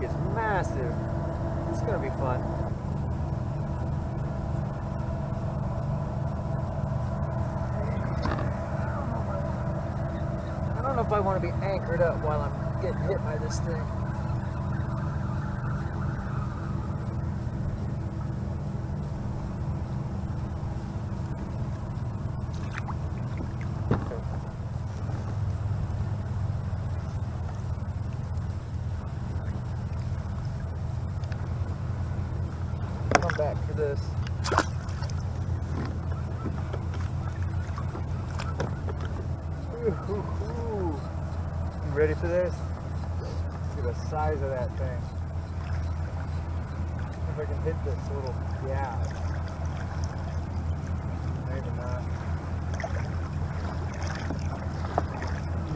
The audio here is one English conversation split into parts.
is massive. It's gonna be fun. I don't know if I want to be anchored up while I'm getting hit by this thing. Come back for this. Ooh. You ready for this? Look at the size of that thing. If I can hit this little gap. Maybe not.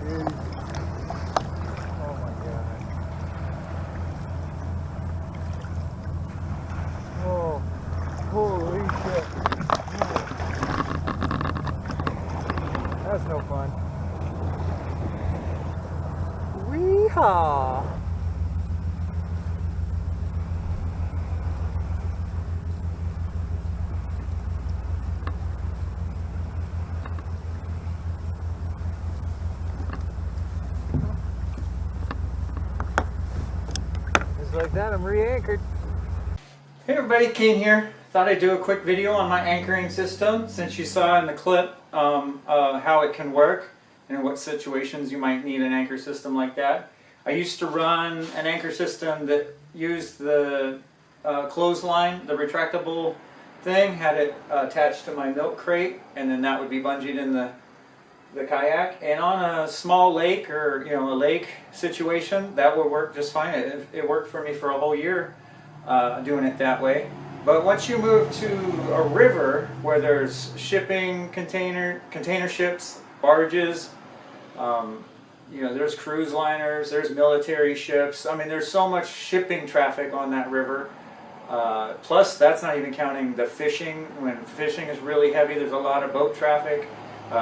Jeez. Oh my god. Oh, holy shit. That's no fun. Weehaw! Just like that, I'm re-anchored. Hey everybody, Kane here. Thought I'd do a quick video on my anchoring system since you saw in the clip how it can work and in what situations you might need an anchor system like that. I used to run an anchor system that used the clothesline, the retractable thing, had it attached to my milk crate, and then that would be bungeed in the kayak. And on a small lake or a lake situation, that would work just fine. It worked for me for a whole year doing it that way. But once you move to a river where there's shipping, container ships, barges, there's cruise liners, there's military ships. I mean, there's so much shipping traffic on that river. Plus, that's not even counting the fishing. When fishing is really heavy, there's a lot of boat traffic.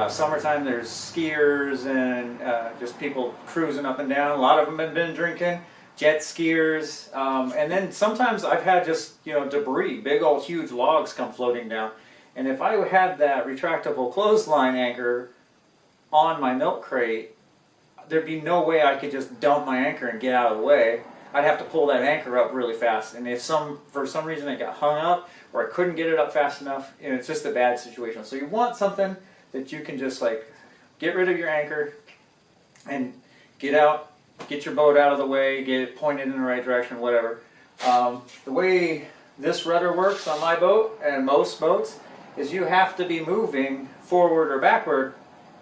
Summertime, there's skiers and just people cruising up and down. A lot of them have been drinking. Jet skiers, and then sometimes I've had just debris, big old huge logs come floating down, and if I had that retractable clothesline anchor on my milk crate, there'd be no way I could just dump my anchor and get out of the way. I'd have to pull that anchor up really fast, and if for some reason it got hung up or I couldn't get it up fast enough, it's just a bad situation. So you want something that you can just get rid of your anchor and get out. Get your boat out of the way, get it pointed in the right direction, whatever. The way this rudder works on my boat and most boats is you have to be moving forward or backward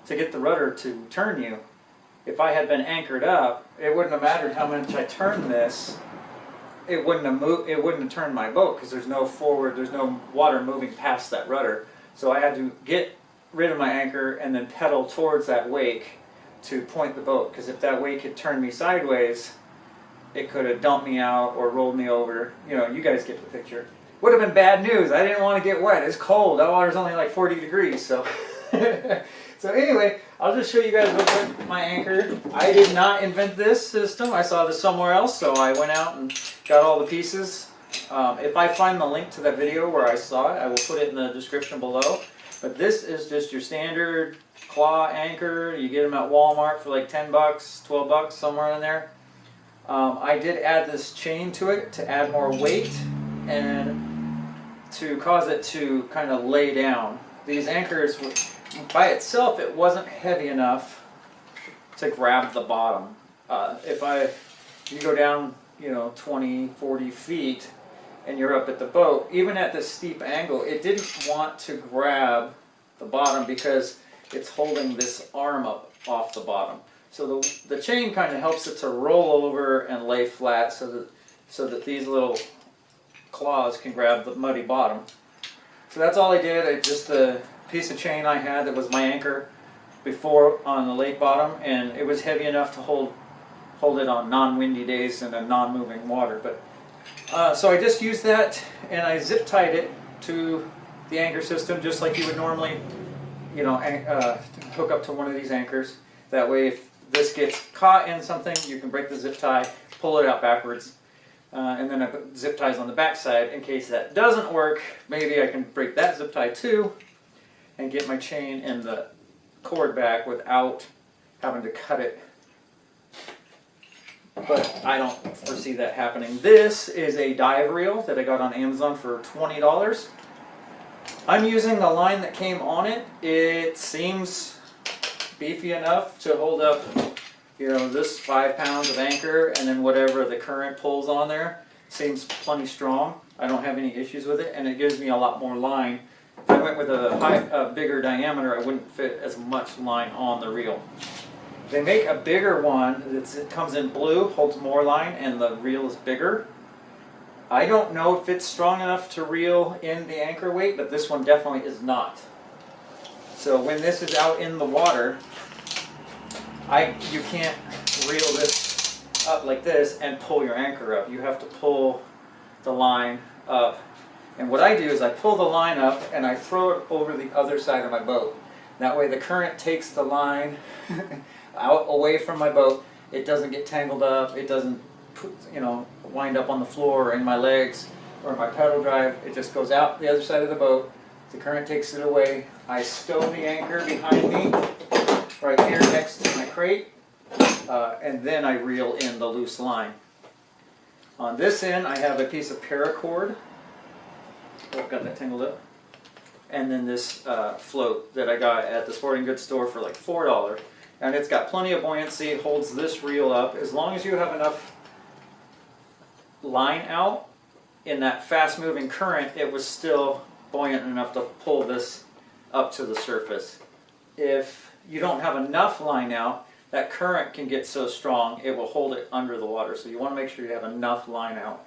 to get the rudder to turn you. If I had been anchored up, it wouldn't have mattered how much I turned this. It wouldn't have turned my boat because there's no forward, there's no water moving past that rudder. So I had to get rid of my anchor and then pedal towards that wake to point the boat, because if that wake had turned me sideways, it could have dumped me out or rolled me over. You guys get the picture. Would have been bad news. I didn't want to get wet. It's cold. That water's only like 40 degrees. So so anyway, I'll just show you guys real quick my anchor. I did not invent this system. I saw this somewhere else, so I went out and got all the pieces. If I find the link to that video where I saw it, I will put it in the description below. But this is just your standard claw anchor. You get them at Walmart for like 10 bucks, 12 bucks, somewhere in there. I did add this chain to it to add more weight and to cause it to kind of lay down. These anchors, by itself, it wasn't heavy enough to grab the bottom. If you go down, 20, 40 feet, and you're up at the boat, even at this steep angle, it didn't want to grab the bottom because it's holding this arm up off the bottom. So the chain kind of helps it to roll over and lay flat so that these little claws can grab the muddy bottom. So that's all I did. Just a piece of chain I had that was my anchor before on the lake bottom, and it was heavy enough to hold it on non-windy days in a non-moving water. But so I just used that, and I zip tied it to the anchor system just like you would normally, hook up to one of these anchors. That way, if this gets caught in something, you can break the zip tie, pull it out backwards, and then I put zip ties on the back side in case that doesn't work. Maybe I can break that zip tie too and get my chain and the cord back without having to cut it. But I don't foresee that happening. This is a dive reel that I got on Amazon for $20. I'm using the line that came on it. It seems beefy enough to hold up, you know, this 5 pounds of anchor, and then whatever the current pulls on there. Seems plenty strong. I don't have any issues with it, and it gives me a lot more line. If I went with a bigger diameter, I wouldn't fit as much line on the reel. They make a bigger one. It comes in blue, holds more line, and the reel is bigger. I don't know if it's strong enough to reel in the anchor weight, but this one definitely is not. So when this is out in the water, you can't reel this up like this and pull your anchor up. You have to pull the line up. And what I do is I pull the line up and I throw it over the other side of my boat. That way the current takes the line out away from my boat. It doesn't get tangled up. It doesn't, you know, wind up on the floor or in my legs or my pedal drive. It just goes out the other side of the boat. The current takes it away. I stow the anchor behind me right here next to my crate, and then I reel in the loose line. On this end I have a piece of paracord. Oh, got that tangled up. And then this float that I got at the sporting goods store for like $4. And it's got plenty of buoyancy. It holds this reel up. As long as you have enough line out in that fast moving current, it was still buoyant enough to pull this up to the surface. If you don't have enough line out, that current can get so strong it will hold it under the water. So you want to make sure you have enough line out.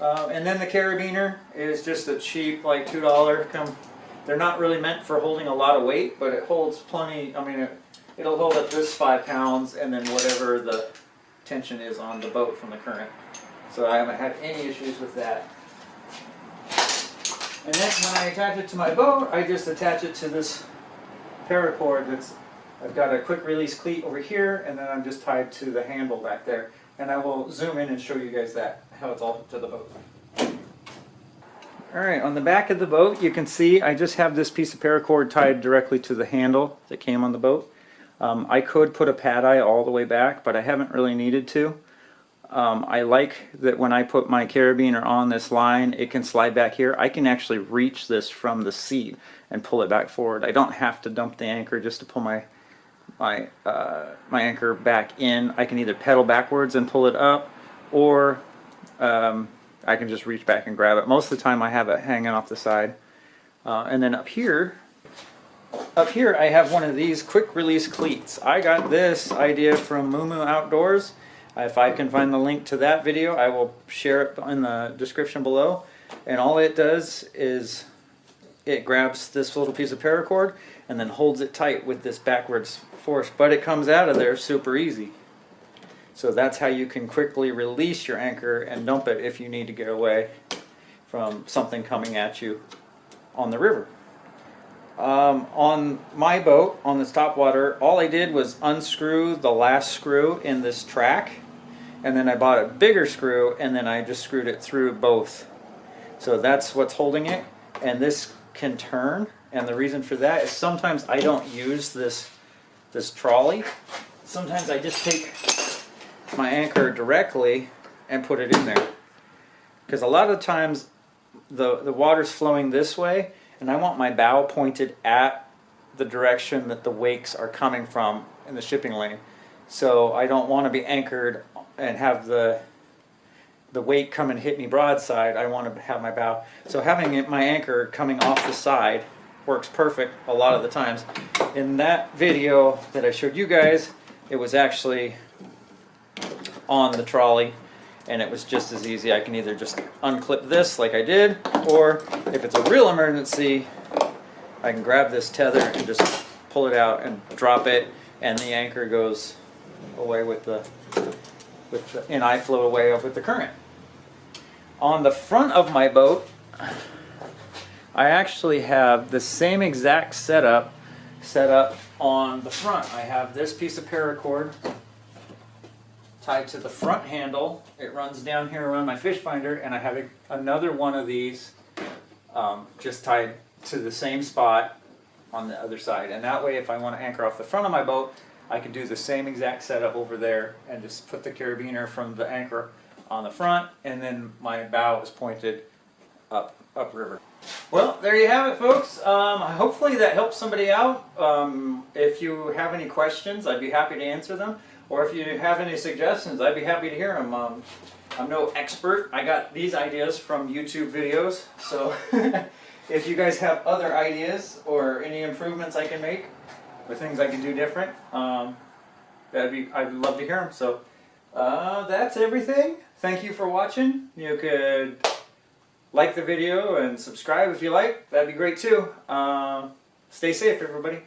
And then the carabiner is just a cheap, like $2. They're not really meant for holding a lot of weight, but it holds plenty. I mean, it'll hold up this 5 pounds and then whatever the tension is on the boat from the current. So I haven't had any issues with that. And then when I attach it to my boat, I just attach it to this paracord that's, I've got a quick release cleat over here, and then I'm just tied to the handle back there. And I will zoom in and show you guys that, how it's all hooked to the boat. Alright, on the back of the boat you can see I just have this piece of paracord tied directly to the handle that came on the boat. I could put a pad eye all the way back, but I haven't really needed to. I like that when I put my carabiner on this line, it can slide back here. I can actually reach this from the seat and pull it back forward. I don't have to dump the anchor just to pull my anchor back in. I can either pedal backwards and pull it up, or I can just reach back and grab it. Most of the time I have it hanging off the side. And then up here I have one of these quick release cleats. I got this idea from MooMoo Outdoors. If I can find the link to that video, I will share it in the description below. And all it does is it grabs this little piece of paracord and then holds it tight with this backwards force, but it comes out of there super easy. So that's how you can quickly release your anchor and dump it if you need to get away from something coming at you on the river. On my boat, on this topwater, all I did was unscrew the last screw in this track, and then I bought a bigger screw, and then I just screwed it through both. So that's what's holding it, and this can turn, and the reason for that is sometimes I don't use this trolley. Sometimes I just take my anchor directly and put it in there, because a lot of times the water's flowing this way, and I want my bow pointed at the direction that the wakes are coming from in the shipping lane. So I don't want to be anchored and have the wake come and hit me broadside. I want to have my bow. So having my anchor coming off the side works perfect a lot of the times. In that video that I showed you guys, it was actually on the trolley, and it was just as easy. I can either just unclip this like I did, or if it's a real emergency, I can grab this tether and just pull it out and drop it, and the anchor goes away and I float away with the current. On the front of my boat, I actually have the same exact setup set up on the front. I have this piece of paracord tied to the front handle. It runs down here around my fish finder, and I have another one of these just tied to the same spot on the other side. And that way, if I want to anchor off the front of my boat, I can do the same exact setup over there and just put the carabiner from the anchor on the front, and then my bow is pointed upriver. Well, there you have it, folks. Hopefully that helps somebody out. If you have any questions, I'd be happy to answer them. Or if you have any suggestions, I'd be happy to hear them. I'm no expert. I got these ideas from YouTube videos. So if you guys have other ideas or any improvements I can make or things I can do different, I'd love to hear them. So that's everything. Thank you for watching. You could like the video and subscribe if you like. That'd be great too. Stay safe, everybody.